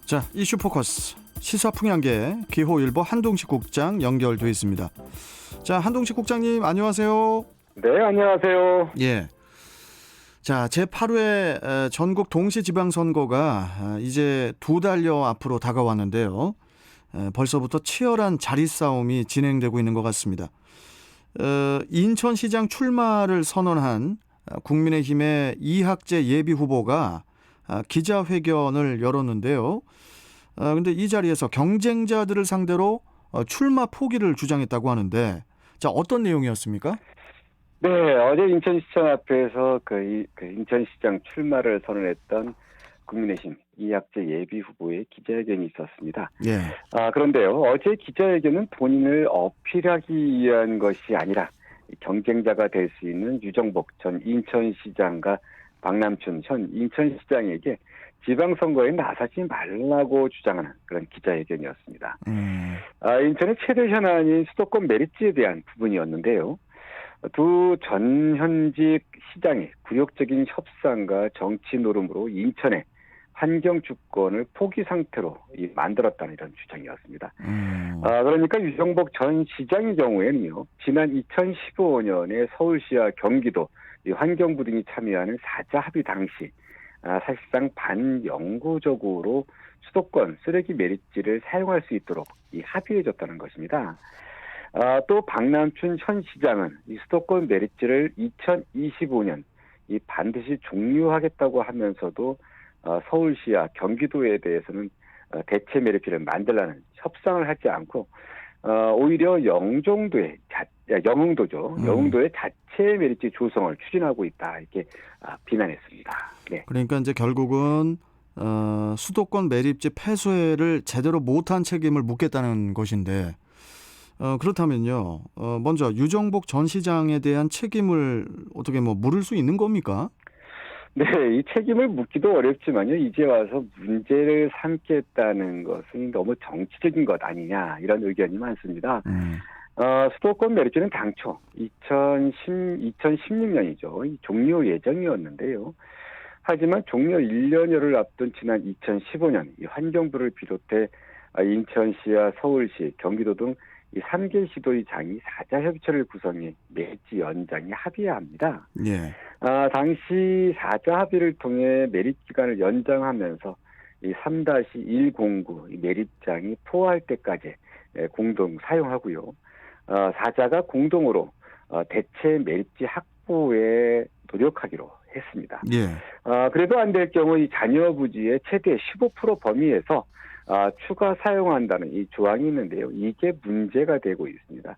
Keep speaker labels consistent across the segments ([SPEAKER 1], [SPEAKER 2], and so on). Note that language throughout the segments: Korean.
[SPEAKER 1] 자, 이슈 포커스 시사풍향계 기호일보 한동식 국장 연결돼 있습니다. 자, 한동식 국장님 안녕하세요.
[SPEAKER 2] 네, 안녕하세요.
[SPEAKER 1] 예. 자, 제8회 전국 동시지방선거가 이제 2달여 앞으로 다가왔는데요. 벌써부터 치열한 자리 싸움이 진행되고 있는 것 같습니다. 인천시장 출마를 선언한 국민의힘의 이학재 예비후보가 기자회견을 열었는데요. 근데 이 자리에서 경쟁자들을 상대로 출마 포기를 주장했다고 하는데, 자, 어떤 내용이었습니까?
[SPEAKER 2] 네, 어제 인천시청 앞에서 인천시장 출마를 선언했던 국민의힘 이학재 예비후보의 기자회견이 있었습니다.
[SPEAKER 1] 예.
[SPEAKER 2] 그런데요, 어제 기자회견은 본인을 어필하기 위한 것이 아니라 경쟁자가 될 수 있는 유정복 전 인천시장과 박남춘 현 인천시장에게 지방선거에 나서지 말라고 주장하는 그런 기자회견이었습니다. 인천의 최대 현안인 수도권 메리츠에 대한 부분이었는데요. 두 전현직 시장의 굴욕적인 협상과 정치 노름으로 인천의 환경 주권을 포기 상태로 만들었다는 이런 주장이었습니다. 그러니까 유정복 전 시장의 경우에는요, 지난 2015년에 서울시와 경기도 환경부 등이 참여하는 4자 합의 당시 사실상 반영구적으로 수도권 쓰레기 메리츠를 사용할 수 있도록 합의해줬다는 것입니다. 또 박남춘 현 시장은 이 수도권 메리츠를 2025년 반드시 종료하겠다고 하면서도 서울시와 경기도에 대해서는 대체 메리츠를 만들라는 협상을 하지 않고 오히려 영흥도의 자체 메리츠 조성을 추진하고 있다, 이렇게 비난했습니다. 네.
[SPEAKER 1] 그러니까 이제 결국은 수도권 매립지 폐쇄를 제대로 못한 책임을 묻겠다는 것인데, 그렇다면요, 먼저 유정복 전 시장에 대한 책임을 어떻게 물을 수 있는 겁니까?
[SPEAKER 2] 네, 이 책임을 묻기도 어렵지만요, 이제 와서 문제를 삼겠다는 것은 너무 정치적인 것 아니냐, 이런 의견이 많습니다. 수도권 메리츠는 당초 2016년이죠. 종료 예정이었는데요. 하지만 종료 1년여를 앞둔 지난 2015년 이 환경부를 비롯해 인천시와 서울시, 경기도 등 이 3개 시도의 장이 4자 협의체를 구성해 메리츠 연장에 합의해야 합니다.
[SPEAKER 1] 예.
[SPEAKER 2] 당시 4자 합의를 통해 메리츠 기간을 연장하면서 이 3-109 메리츠장이 포화할 때까지 공동 사용하고요. 4자가 공동으로 대체 메리츠 확보에 노력하기로 했습니다.
[SPEAKER 1] 예.
[SPEAKER 2] 그래도 안 될 경우 이 자녀 부지의 최대 15% 범위에서 추가 사용한다는 이 조항이 있는데요. 이게 문제가 되고 있습니다.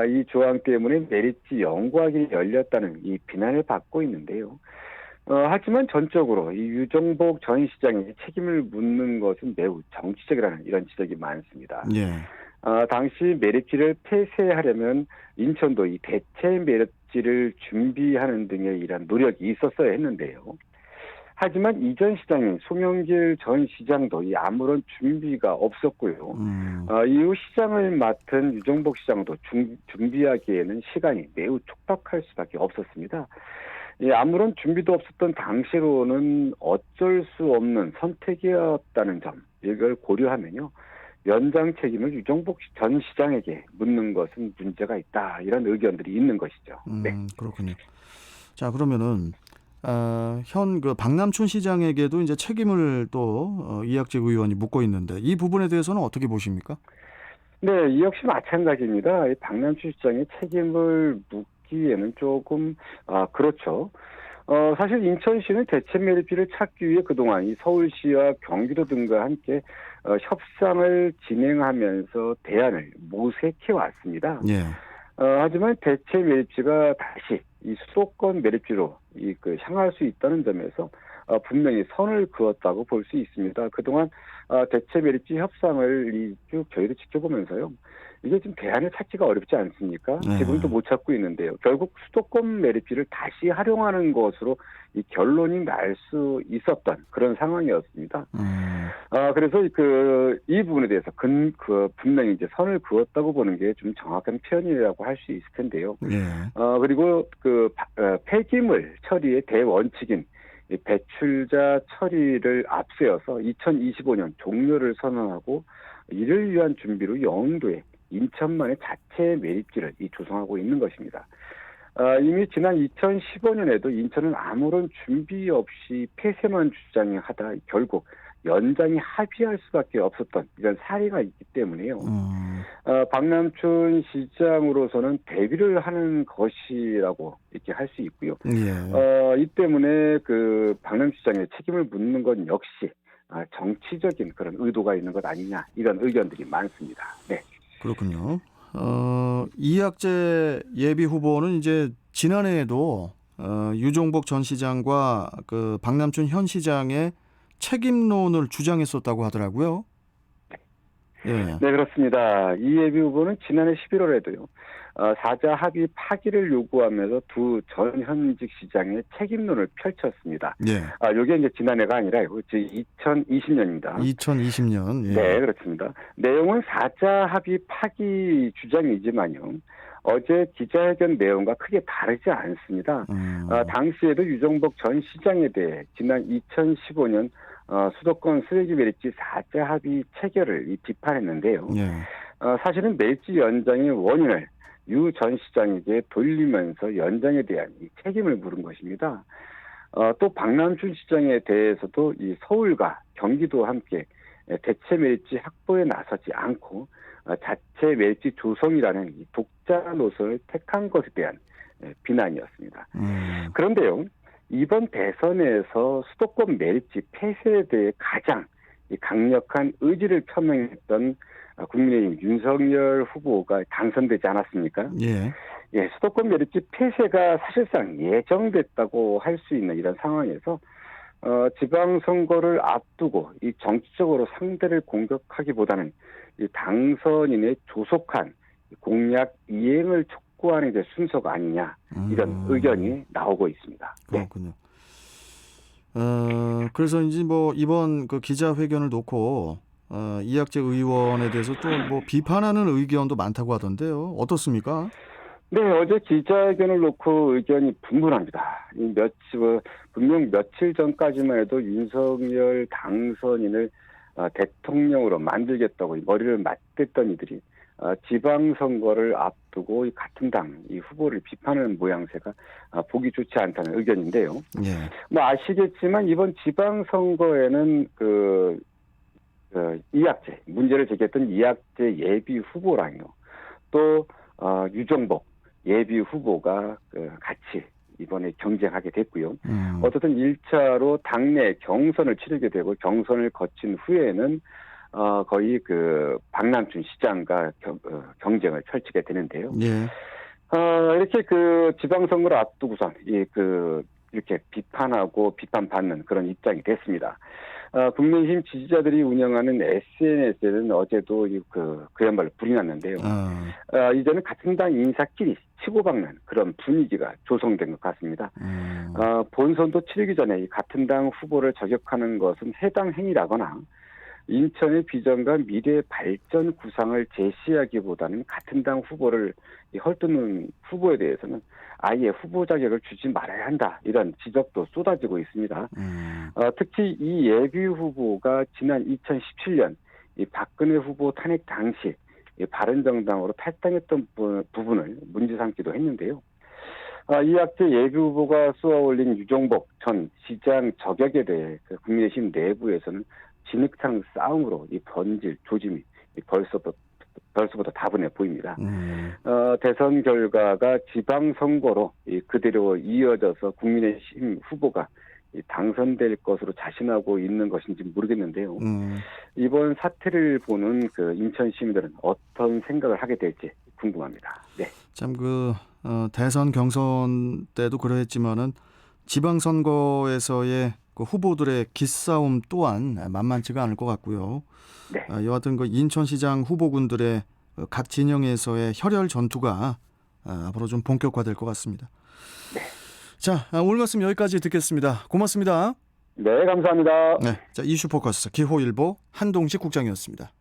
[SPEAKER 2] 이 조항 때문에 메리츠 연구하기 열렸다는 이 비난을 받고 있는데요. 하지만 전적으로 이 유정복 전 시장의 책임을 묻는 것은 매우 정치적이라는 이런 지적이 많습니다.
[SPEAKER 1] 예.
[SPEAKER 2] 당시 메리츠를 폐쇄하려면 인천도 이 대체 메리츠를 준비하는 등의 이런 노력이 있었어야 했는데요. 하지만 이전 시장인 송영길 전 시장도 아무런 준비가 없었고요. 이후 시장을 맡은 유정복 시장도 준비하기에는 시간이 매우 촉박할 수밖에 없었습니다. 아무런 준비도 없었던 당시로는 어쩔 수 없는 선택이었다는 점, 이걸 고려하면요, 연장 책임을 유정복 전 시장에게 묻는 것은 문제가 있다, 이런 의견들이 있는 것이죠. 네.
[SPEAKER 1] 그렇군요. 자, 그러면은 현 박남춘 시장에게도 이제 책임을 또 이학재 의원이 묻고 있는데, 이 부분에 대해서는 어떻게 보십니까?
[SPEAKER 2] 네, 이 역시 마찬가지입니다. 이 박남춘 시장의 책임을 묻기에는 조금 그렇죠. 사실 인천시는 대체 메리츠를 찾기 위해 그동안 이 서울시와 경기도 등과 함께 협상을 진행하면서 대안을 모색해 왔습니다.
[SPEAKER 1] 예.
[SPEAKER 2] 하지만 대체 메리츠가 다시 이 수도권 메리츠로 향할 수 있다는 점에서 분명히 선을 그었다고 볼 수 있습니다. 그동안 대체 메리츠 협상을 쭉 저희도 지켜보면서요, 이게 좀 대안을 찾기가 어렵지 않습니까? 지금도 못 찾고 있는데요. 결국 수도권 메리츠를 다시 활용하는 것으로 이 결론이 날 수 있었던 그런 상황이었습니다. 그래서 이 부분에 대해서 분명히 이제 선을 그었다고 보는 게 좀 정확한 표현이라고 할 수 있을 텐데요.
[SPEAKER 1] 예.
[SPEAKER 2] 그리고 폐기물 처리의 대원칙인 이 배출자 처리를 앞세워서 2025년 종료를 선언하고 이를 위한 준비로 영도에 인천만의 자체 매립지를 조성하고 있는 것입니다. 이미 지난 2015년에도 인천은 아무런 준비 없이 폐쇄만 주장하다 결국 연장이 합의할 수밖에 없었던 이런 사례가 있기 때문에요. 박남춘 시장으로서는 대비를 하는 것이라고 이렇게 할 수 있고요.
[SPEAKER 1] 예.
[SPEAKER 2] 이 때문에 그 박남춘 시장의 책임을 묻는 건 역시 정치적인 그런 의도가 있는 것 아니냐 이런 의견들이 많습니다. 네.
[SPEAKER 1] 그렇군요. 이학재 예비 후보는 이제 지난해에도 유종복 전 시장과 그 박남춘 현 시장의 책임론을 주장했었다고 하더라고요. 예.
[SPEAKER 2] 네, 그렇습니다. 이 예비 후보는 지난해 11월에도요. 사자 합의 파기를 요구하면서 두 전 현직 시장의 책임론을 펼쳤습니다.
[SPEAKER 1] 예.
[SPEAKER 2] 이게 이제 지난해가 아니라 2020년입니다.
[SPEAKER 1] 2020년. 예.
[SPEAKER 2] 네, 그렇습니다. 내용은 사자 합의 파기 주장이지만요. 어제 기자회견 내용과 크게 다르지 않습니다. 당시에도 유종복 전 시장에 대해 지난 2015년 수도권 쓰레기 매립지 사자 합의 체결을 비판했는데요.
[SPEAKER 1] 예.
[SPEAKER 2] 사실은 매립지 연장의 원인을 유 전 시장에게 돌리면서 연장에 대한 책임을 물은 것입니다. 또 박남춘 시장에 대해서도 이 서울과 경기도와 함께 대체 매립지 확보에 나서지 않고 자체 매립지 조성이라는 이 독자 노선을 택한 것에 대한 비난이었습니다. 그런데요, 이번 대선에서 수도권 매립지 폐쇄에 대해 가장 강력한 의지를 표명했던 국민의힘 윤석열 후보가 당선되지 않았습니까?
[SPEAKER 1] 예.
[SPEAKER 2] 예, 수도권 매립지 폐쇄가 사실상 예정됐다고 할 수 있는 이런 상황에서 지방선거를 앞두고 이 정치적으로 상대를 공격하기보다는 이 당선인의 조속한 공약 이행을 촉구하는 게 순서가 아니냐 이런 의견이 나오고 있습니다.
[SPEAKER 1] 그렇군요. 그래서 이제 뭐 이번 그 기자회견을 놓고 이학재 의원에 대해서 또 뭐 비판하는 의견도 많다고 하던데요. 어떻습니까?
[SPEAKER 2] 네, 어제 기자회견을 놓고 의견이 분분합니다. 분명 며칠 전까지만 해도 윤석열 당선인을 대통령으로 만들겠다고 머리를 맞댔던 이들이 지방선거를 앞두고 같은 당 이 후보를 비판하는 모양새가 보기 좋지 않다는 의견인데요.
[SPEAKER 1] 예.
[SPEAKER 2] 뭐 아시겠지만 이번 지방선거에는 이학재 문제를 제기했던 이학재 예비 후보랑요. 또 유종복 예비 후보가 같이 이번에 경쟁하게 됐고요. 어쨌든 1차로 당내 경선을 치르게 되고 경선을 거친 후에는 거의 그 박남춘 시장과 경쟁을 펼치게 되는데요.
[SPEAKER 1] 예.
[SPEAKER 2] 이렇게 그 지방선거를 앞두고선 이렇게 비판하고 비판받는 그런 입장이 됐습니다. 국민의힘 지지자들이 운영하는 SNS에는 어제도 그야말로 불이 났는데요. 이제는 같은 당 인사끼리 치고박는 그런 분위기가 조성된 것 같습니다. 본선도 치르기 전에 이 같은 당 후보를 저격하는 것은 해당 행위라거나 인천의 비전과 미래 발전 구상을 제시하기보다는 같은 당 후보를 헐뜯는 후보에 대해서는 아예 후보 자격을 주지 말아야 한다. 이런 지적도 쏟아지고 있습니다. 특히 이 예비 후보가 지난 2017년 이 박근혜 후보 탄핵 당시 이 바른정당으로 탈당했던 부분을 문제 삼기도 했는데요. 이학재 예비 후보가 쏘아올린 유종복 전 시장 저격에 대해 국민의힘 내부에서는 진흙탕 싸움으로 번질 조짐이 벌써부터 다분해 보입니다. 대선 결과가 지방선거로 그대로 이어져서 국민의힘 후보가 당선될 것으로 자신하고 있는 것인지 모르겠는데요. 이번 사태를 보는 인천 시민들은 어떤 생각을 하게 될지 궁금합니다. 네.
[SPEAKER 1] 참 대선 경선 때도 그랬지만은 지방선거에서의 그 후보들의 기싸움 또한 만만치가 않을 것 같고요.
[SPEAKER 2] 네.
[SPEAKER 1] 여하튼 인천시장 후보군들의 각 진영에서의 혈혈 전투가 앞으로 좀 본격화될 것 같습니다.
[SPEAKER 2] 네.
[SPEAKER 1] 자, 오늘 말씀 여기까지 듣겠습니다. 고맙습니다.
[SPEAKER 2] 네, 감사합니다.
[SPEAKER 1] 네, 자 이슈 포커스 기호일보 한동식 국장이었습니다.